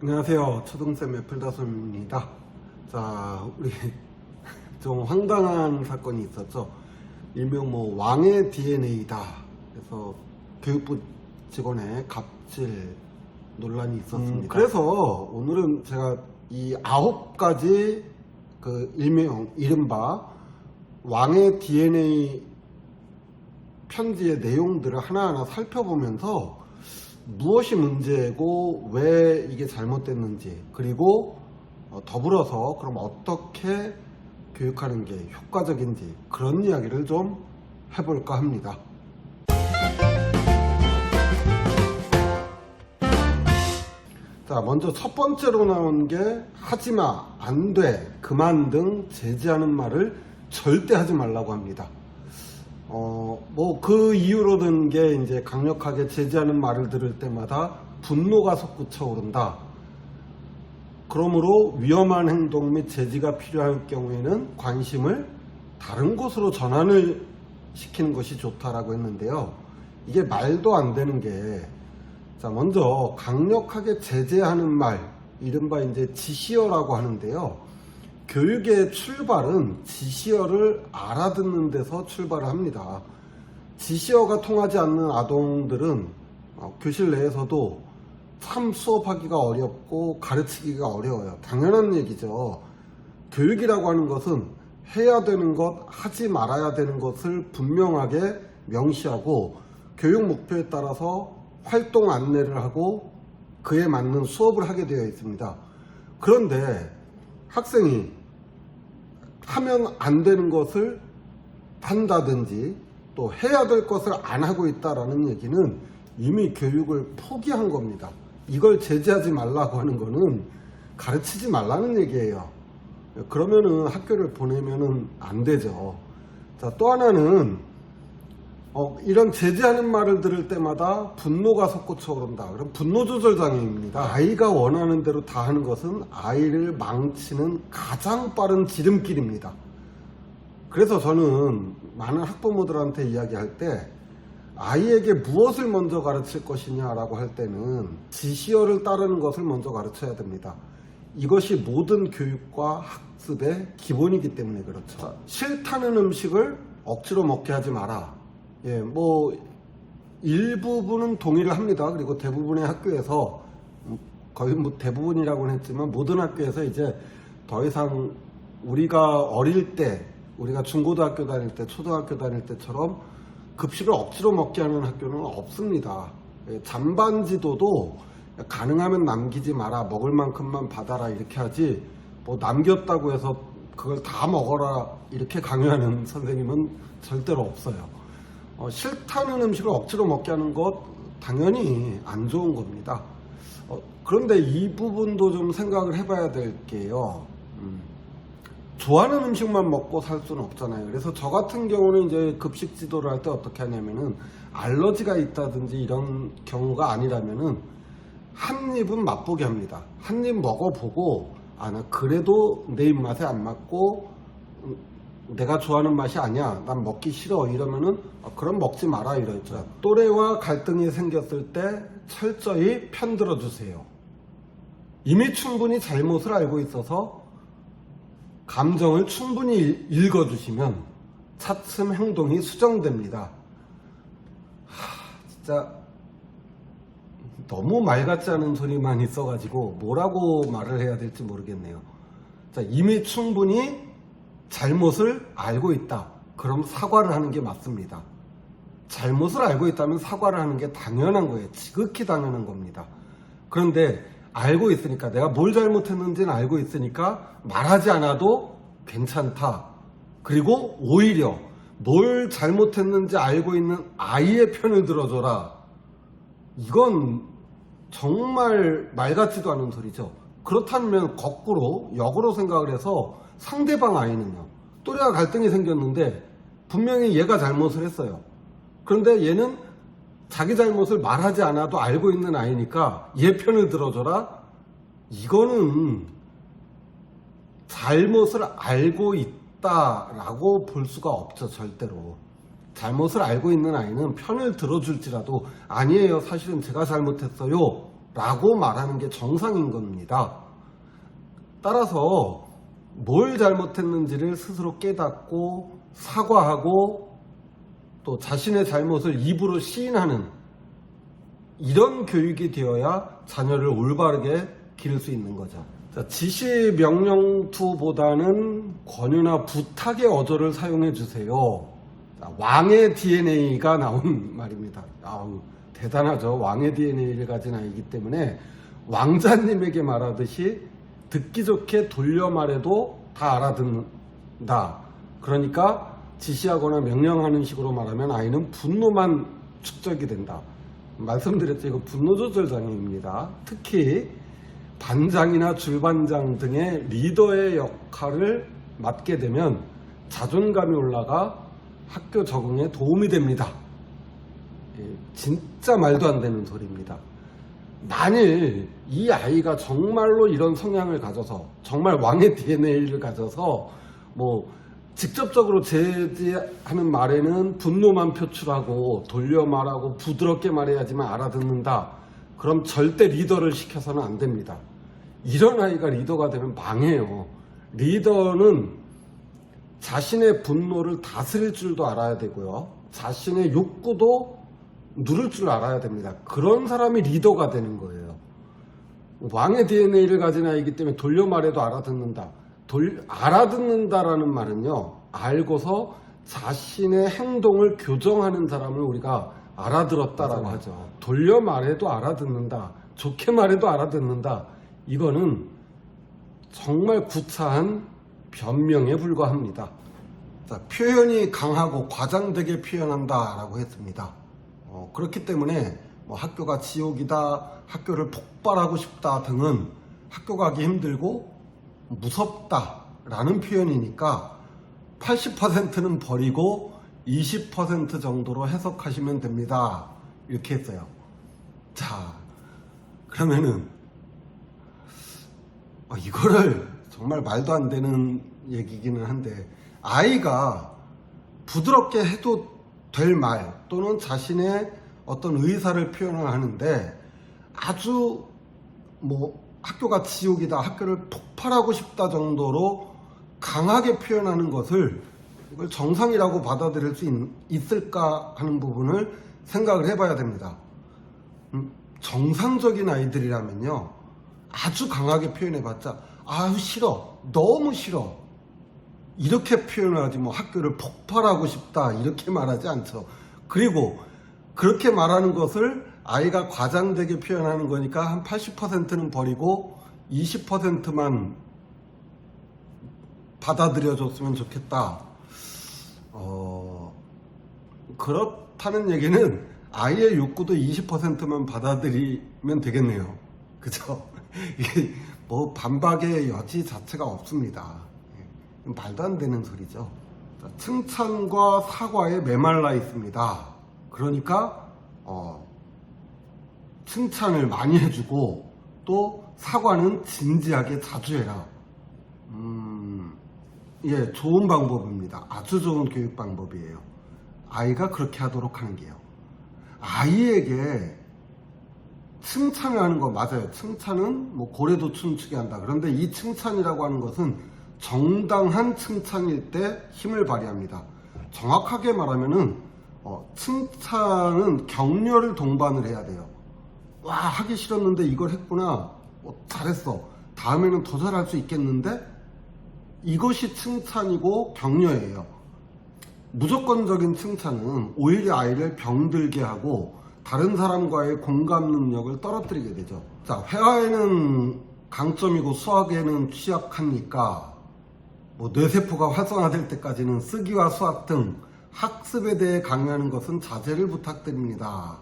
안녕하세요. 초등쌤 애플다솜입니다. 자, 우리 좀 황당한 사건이 있었죠. 일명 왕의 DNA다. 그래서 교육부 직원의 갑질 논란이 있었습니다. 그래서 오늘은 제가 이 9가지 이른바 왕의 DNA 편지의 내용들을 하나하나 살펴보면서 무엇이 문제고 왜 이게 잘못됐는지, 그리고 더불어서 그럼 어떻게 교육하는 게 효과적인지, 그런 이야기를 좀 해볼까 합니다. 자, 먼저 첫 번째로 나온 게 하지마, 안돼, 그만 등 제지하는 말을 절대 하지 말라고 합니다. 그 이유로 든 게 이제 강력하게 제지하는 말을 들을 때마다 분노가 솟구쳐 오른다. 그러므로 위험한 행동 및 제지가 필요할 경우에는 관심을 다른 곳으로 전환을 시키는 것이 좋다라고 했는데요. 이게 말도 안 되는 게, 자, 먼저 강력하게 제재하는 말, 이른바 이제 지시어라고 하는데요. 교육의 출발은 지시어를 알아듣는 데서 출발을 합니다. 지시어가 통하지 않는 아동들은 교실 내에서도 참 수업하기가 어렵고 가르치기가 어려워요. 당연한 얘기죠. 교육이라고 하는 것은 해야 되는 것, 하지 말아야 되는 것을 분명하게 명시하고 교육 목표에 따라서 활동 안내를 하고 그에 맞는 수업을 하게 되어 있습니다. 그런데 학생이 하면 안 되는 것을 한다든지 또 해야 될 것을 안 하고 있다라는 얘기는 이미 교육을 포기한 겁니다. 이걸 제지하지 말라고 하는 거는 가르치지 말라는 얘기예요. 그러면은 학교를 보내면은 안 되죠. 자, 또 하나는 이런 제지하는 말을 들을 때마다 분노가 솟구쳐 오른다. 그럼 분노 조절 장애입니다. 아이가 원하는 대로 다 하는 것은 아이를 망치는 가장 빠른 지름길입니다. 그래서 저는 많은 학부모들한테 이야기할 때 아이에게 무엇을 먼저 가르칠 것이냐라고 할 때는 지시어를 따르는 것을 먼저 가르쳐야 됩니다. 이것이 모든 교육과 학습의 기본이기 때문에 그렇죠. 싫다는 음식을 억지로 먹게 하지 마라. 일부분은 동의를 합니다. 그리고 대부분의 학교에서, 거의 대부분이라고는 했지만 모든 학교에서 이제 더 이상 우리가 어릴 때, 우리가 중고등학교 다닐 때, 초등학교 다닐 때처럼 급식을 억지로 먹게 하는 학교는 없습니다. 잔반 지도도 가능하면 남기지 마라, 먹을 만큼만 받아라 이렇게 하지, 남겼다고 해서 그걸 다 먹어라 이렇게 강요하는 선생님은 절대로 없어요. 싫다는 음식을 억지로 먹게 하는 것 당연히 안 좋은 겁니다. 그런데 이 부분도 좀 생각을 해봐야 될 게요. 좋아하는 음식만 먹고 살 수는 없잖아요. 그래서 저 같은 경우는 이제 급식 지도를 할 때 어떻게 하냐면은 알러지가 있다든지 이런 경우가 아니라면은 한 입은 맛보게 합니다. 한 입 먹어보고 나 그래도 내 입맛에 안 맞고 내가 좋아하는 맛이 아니야, 난 먹기 싫어 이러면은 그럼 먹지 마라 이러죠. 또래와 갈등이 생겼을 때 철저히 편들어 주세요. 이미 충분히 잘못을 알고 있어서 감정을 충분히 읽어주시면 차츰 행동이 수정됩니다. 진짜 너무 말 같지 않은 소리만 있어가지고 뭐라고 말을 해야 될지 모르겠네요. 자, 이미 충분히 잘못을 알고 있다. 그럼 사과를 하는 게 맞습니다. 잘못을 알고 있다면 사과를 하는 게 당연한 거예요. 지극히 당연한 겁니다. 그런데 알고 있으니까, 내가 뭘 잘못했는지는 알고 있으니까 말하지 않아도 괜찮다. 그리고 오히려 뭘 잘못했는지 알고 있는 아이의 편을 들어줘라. 이건 정말 말 같지도 않은 소리죠. 그렇다면 거꾸로 역으로 생각을 해서 상대방 아이는요, 또래와 갈등이 생겼는데 분명히 얘가 잘못을 했어요. 그런데 얘는 자기 잘못을 말하지 않아도 알고 있는 아이니까 얘 편을 들어줘라. 이거는 잘못을 알고 있다라고 볼 수가 없죠. 절대로. 잘못을 알고 있는 아이는 편을 들어줄지라도 아니에요, 사실은 제가 잘못했어요, 라고 말하는 게 정상인 겁니다. 따라서 뭘 잘못했는지를 스스로 깨닫고 사과하고 또 자신의 잘못을 입으로 시인하는 이런 교육이 되어야 자녀를 올바르게 기를 수 있는 거죠. 자, 지시 명령투보다는 권유나 부탁의 어조를 사용해 주세요. 자, 왕의 DNA가 나온 말입니다. 대단하죠. 왕의 DNA를 가진 아이기 때문에 왕자님에게 말하듯이 듣기 좋게 돌려 말해도 다 알아듣는다. 그러니까 지시하거나 명령하는 식으로 말하면 아이는 분노만 축적이 된다. 말씀드렸죠. 이거 분노 조절 장애입니다. 특히 반장이나 줄반장 등의 리더의 역할을 맡게 되면 자존감이 올라가 학교 적응에 도움이 됩니다. 진짜 말도 안 되는 소리입니다. 만일 이 아이가 정말로 이런 성향을 가져서 정말 왕의 DNA를 가져서 뭐 직접적으로 제지하는 말에는 분노만 표출하고 돌려 말하고 부드럽게 말해야지만 알아듣는다. 그럼 절대 리더를 시켜서는 안 됩니다. 이런 아이가 리더가 되면 망해요. 리더는 자신의 분노를 다스릴 줄도 알아야 되고요. 자신의 욕구도 누를 줄 알아야 됩니다. 그런 사람이 리더가 되는 거예요. 왕의 DNA를 가진 아이기 때문에 돌려 말해도 알아듣는다. 알아듣는다라는 말은요, 알고서 자신의 행동을 교정하는 사람을 우리가 알아들었다라고 하죠. 돌려 말해도 알아듣는다. 좋게 말해도 알아듣는다. 이거는 정말 구차한 변명에 불과합니다. 자, 표현이 강하고 과장되게 표현한다라고 했습니다. 그렇기 때문에 뭐 학교가 지옥이다, 학교를 폭발하고 싶다 등은 학교 가기 힘들고 무섭다라는 표현이니까 80%는 버리고 20% 정도로 해석하시면 됩니다. 이렇게 했어요. 자, 그러면은 이거를 정말 말도 안 되는 얘기기는 한데, 아이가 부드럽게 해도 될 말 또는 자신의 어떤 의사를 표현을 하는데 아주 뭐 학교가 지옥이다, 학교를 폭발하고 싶다 정도로 강하게 표현하는 것을 이걸 정상이라고 받아들일 수 있을까 하는 부분을 생각을 해봐야 됩니다. 정상적인 아이들이라면요, 아주 강하게 표현해봤자 아유 싫어, 너무 싫어 이렇게 표현을 하지, 뭐 학교를 폭발하고 싶다 이렇게 말하지 않죠. 그리고 그렇게 말하는 것을 아이가 과장되게 표현하는 거니까 한 80%는 버리고 20%만 받아들여 줬으면 좋겠다. 그렇다는 얘기는 아이의 욕구도 20%만 받아들이면 되겠네요. 그죠? 이게 뭐 반박의 여지 자체가 없습니다. 말도 안 되는 소리죠. 칭찬과 사과에 메말라 있습니다. 그러니까 칭찬을 많이 해주고 또 사과는 진지하게 자주 해라. 예, 좋은 방법입니다. 아주 좋은 교육 방법이에요. 아이가 그렇게 하도록 하는 게요. 아이에게 칭찬을 하는 거 맞아요. 칭찬은 뭐 고래도 춤추게 한다. 그런데 이 칭찬이라고 하는 것은 정당한 칭찬일 때 힘을 발휘합니다. 정확하게 말하면은 칭찬은 격려를 동반을 해야 돼요. 와, 하기 싫었는데 이걸 했구나. 잘했어. 다음에는 더 잘할 수 있겠는데? 이것이 칭찬이고 격려예요. 무조건적인 칭찬은 오히려 아이를 병들게 하고 다른 사람과의 공감 능력을 떨어뜨리게 되죠. 자, 회화에는 강점이고 수학에는 취약하니까 뭐 뇌세포가 활성화될 때까지는 쓰기와 수학 등 학습에 대해 강의하는 것은 자제를 부탁드립니다.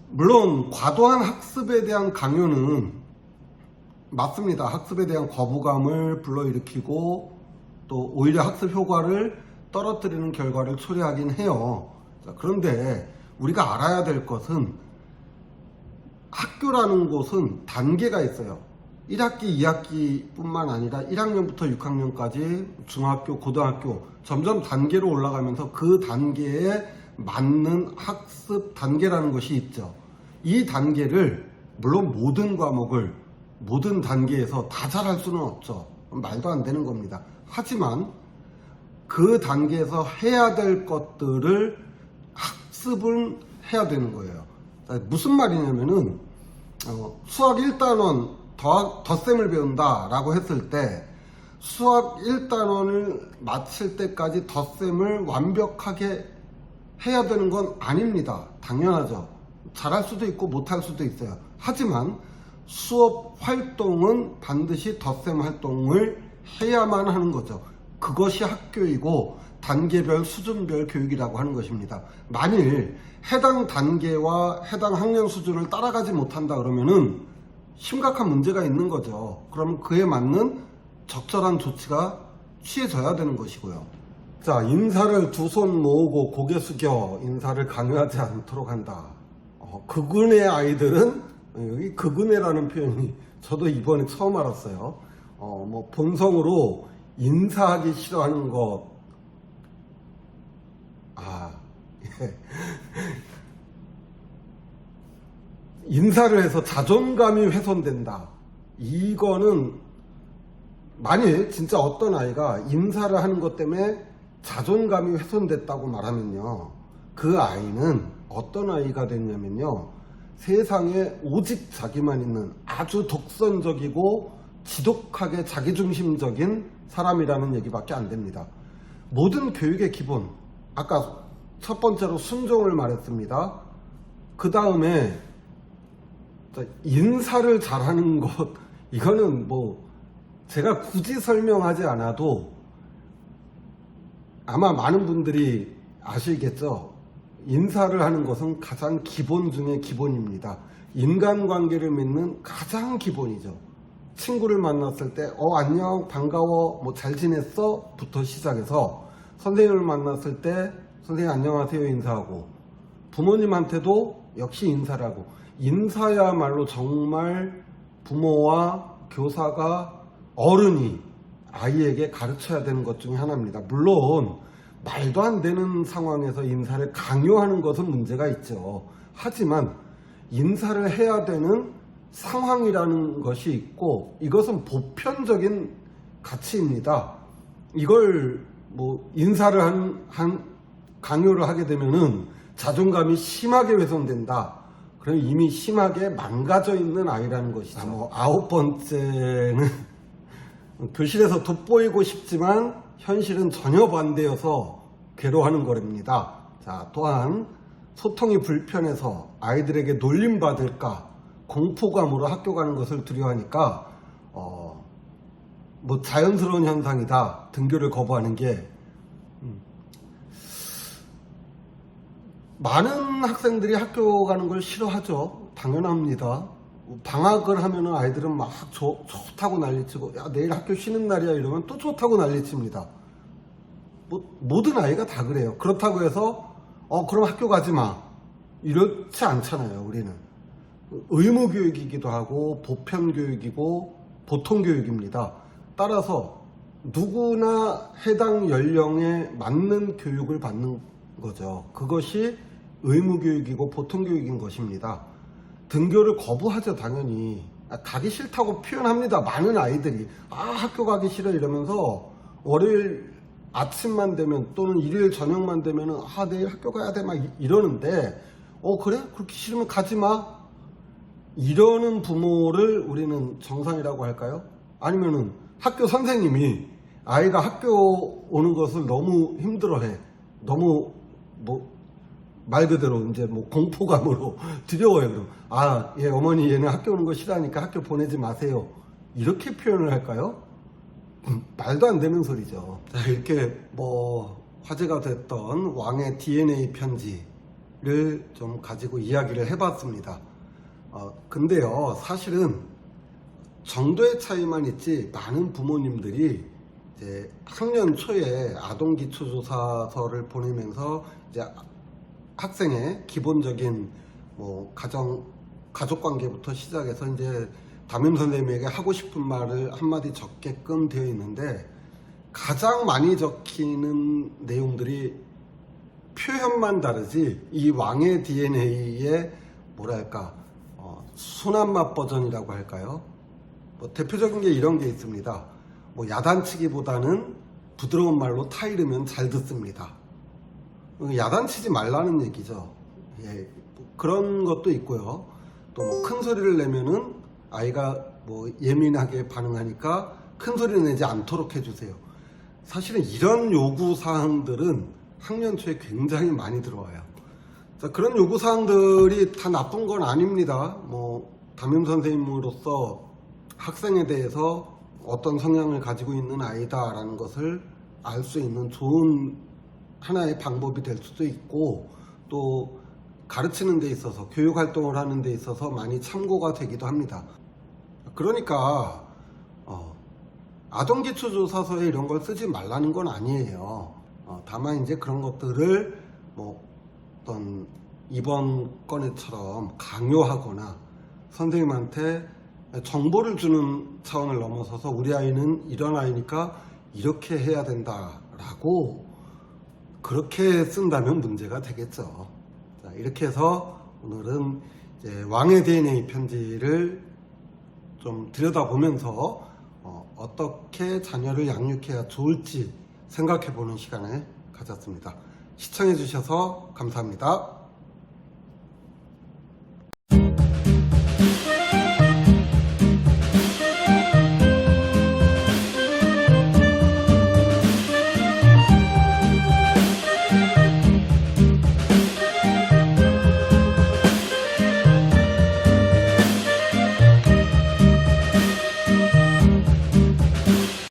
물론 과도한 학습에 대한 강요는 맞습니다. 학습에 대한 거부감을 불러일으키고 또 오히려 학습 효과를 떨어뜨리는 결과를 초래하긴 해요. 자, 그런데 우리가 알아야 될 것은 학교라는 곳은 단계가 있어요. 1학기, 2학기 뿐만 아니라 1학년부터 6학년까지 중학교, 고등학교 점점 단계로 올라가면서 그 단계에 맞는 학습 단계라는 것이 있죠. 이 단계를 물론 모든 과목을 모든 단계에서 다 잘할 수는 없죠. 말도 안 되는 겁니다. 하지만 그 단계에서 해야 될 것들을 학습은 해야 되는 거예요. 무슨 말이냐면은 수학 1단원 덧셈을 배운다 라고 했을 때 수학 1단원을 마칠 때까지 덧셈을 완벽하게 해야 되는 건 아닙니다. 당연하죠. 잘할 수도 있고 못할 수도 있어요. 하지만 수업 활동은 반드시 덧셈 활동을 해야만 하는 거죠. 그것이 학교이고 단계별 수준별 교육이라고 하는 것입니다. 만일 해당 단계와 해당 학년 수준을 따라가지 못한다 그러면은 심각한 문제가 있는 거죠. 그러면 그에 맞는 적절한 조치가 취해져야 되는 것이고요. 자, 인사를 두 손 모으고 고개 숙여 인사를 강요하지 않도록 한다. 그군의 아이들은, 여기 그군의라는 표현이 저도 이번에 처음 알았어요. 뭐 본성으로 인사하기 싫어하는 것. 예. 인사를 해서 자존감이 훼손된다. 이거는 만일 진짜 어떤 아이가 인사를 하는 것 때문에 자존감이 훼손됐다고 말하면요, 그 아이는 어떤 아이가 됐냐면요, 세상에 오직 자기만 있는 아주 독선적이고 지독하게 자기중심적인 사람이라는 얘기밖에 안 됩니다. 모든 교육의 기본, 아까 첫 번째로 순종을 말했습니다. 그 다음에 인사를 잘하는 것, 이거는 뭐 제가 굳이 설명하지 않아도 아마 많은 분들이 아시겠죠. 인사를 하는 것은 가장 기본 중에 기본입니다. 인간관계를 맺는 가장 기본이죠. 친구를 만났을 때 안녕 반가워 뭐 잘 지냈어 부터 시작해서 선생님을 만났을 때 선생님 안녕하세요 인사하고, 부모님한테도 역시 인사를 하고, 인사야말로 정말 부모와 교사가 어른이 아이에게 가르쳐야 되는 것 중에 하나입니다. 물론 말도 안 되는 상황에서 인사를 강요하는 것은 문제가 있죠. 하지만 인사를 해야 되는 상황이라는 것이 있고, 이것은 보편적인 가치입니다. 이걸 뭐 인사를 강요를 하게 되면은 자존감이 심하게 훼손된다. 그럼 이미 심하게 망가져 있는 아이라는 것이죠. 아홉 번째는 교실에서 돋보이고 싶지만 현실은 전혀 반대여서 괴로워하는 거랍니다. 자, 또한 소통이 불편해서 아이들에게 놀림받을까 공포감으로 학교 가는 것을 두려워하니까 뭐 자연스러운 현상이다. 등교를 거부하는 게 많은 학생들이 학교 가는 걸 싫어하죠. 당연합니다. 방학을 하면은 아이들은 막 좋다고 난리치고, 야 내일 학교 쉬는 날이야 이러면 또 좋다고 난리칩니다. 뭐 모든 아이가 다 그래요. 그렇다고 해서 그럼 학교 가지 마 이렇지 않잖아요. 우리는 의무교육이기도 하고 보편교육이고 보통교육입니다. 따라서 누구나 해당 연령에 맞는 교육을 받는 거죠. 그것이 의무교육이고 보통교육인 것입니다. 등교를 거부하죠. 당연히 가기 싫다고 표현합니다. 많은 아이들이 학교 가기 싫어 이러면서 월요일 아침만 되면 또는 일요일 저녁만 되면은 내일 학교 가야 돼 막 이러는데, 그래? 그렇게 싫으면 가지 마 이러는 부모를 우리는 정상이라고 할까요? 아니면은 학교 선생님이 아이가 학교 오는 것을 너무 힘들어해, 너무 말 그대로 이제 공포감으로 두려워요. 그럼 예 어머니 얘는 학교 오는 거 싫어하니까 학교 보내지 마세요 이렇게 표현을 할까요? 말도 안 되는 소리죠. 자, 이렇게 화제가 됐던 왕의 DNA 편지를 좀 가지고 이야기를 해봤습니다. 근데요, 사실은 정도의 차이만 있지 많은 부모님들이 이제 학년 초에 아동기초조사서를 보내면서 이제 학생의 기본적인 가족관계부터 시작해서 이제 담임 선생님에게 하고 싶은 말을 한마디 적게끔 되어 있는데, 가장 많이 적히는 내용들이 표현만 다르지 이 왕의 DNA의 뭐랄까 순한 맛 버전이라고 할까요? 뭐 대표적인 게 이런 게 있습니다. 뭐 야단치기보다는 부드러운 말로 타이르면 잘 듣습니다. 야단치지 말라는 얘기죠. 예, 뭐 그런 것도 있고요. 또 뭐 큰 소리를 내면은 아이가 뭐 예민하게 반응하니까 큰 소리 내지 않도록 해주세요. 사실은 이런 요구 사항들은 학년 초에 굉장히 많이 들어와요. 자, 그런 요구 사항들이 다 나쁜 건 아닙니다. 뭐 담임 선생님으로서 학생에 대해서 어떤 성향을 가지고 있는 아이다라는 것을 알 수 있는 좋은 하나의 방법이 될 수도 있고, 또 가르치는 데 있어서 교육 활동을 하는 데 있어서 많이 참고가 되기도 합니다. 그러니까 아동기초조사서에 이런 걸 쓰지 말라는 건 아니에요. 다만 이제 그런 것들을 뭐 어떤 이번 건에처럼 강요하거나 선생님한테 정보를 주는 차원을 넘어서서 우리 아이는 이런 아이니까 이렇게 해야 된다라고 그렇게 쓴다면 문제가 되겠죠. 자, 이렇게 해서 오늘은 이제 왕의 DNA 편지를 좀 들여다보면서 어떻게 자녀를 양육해야 좋을지 생각해보는 시간을 가졌습니다. 시청해주셔서 감사합니다.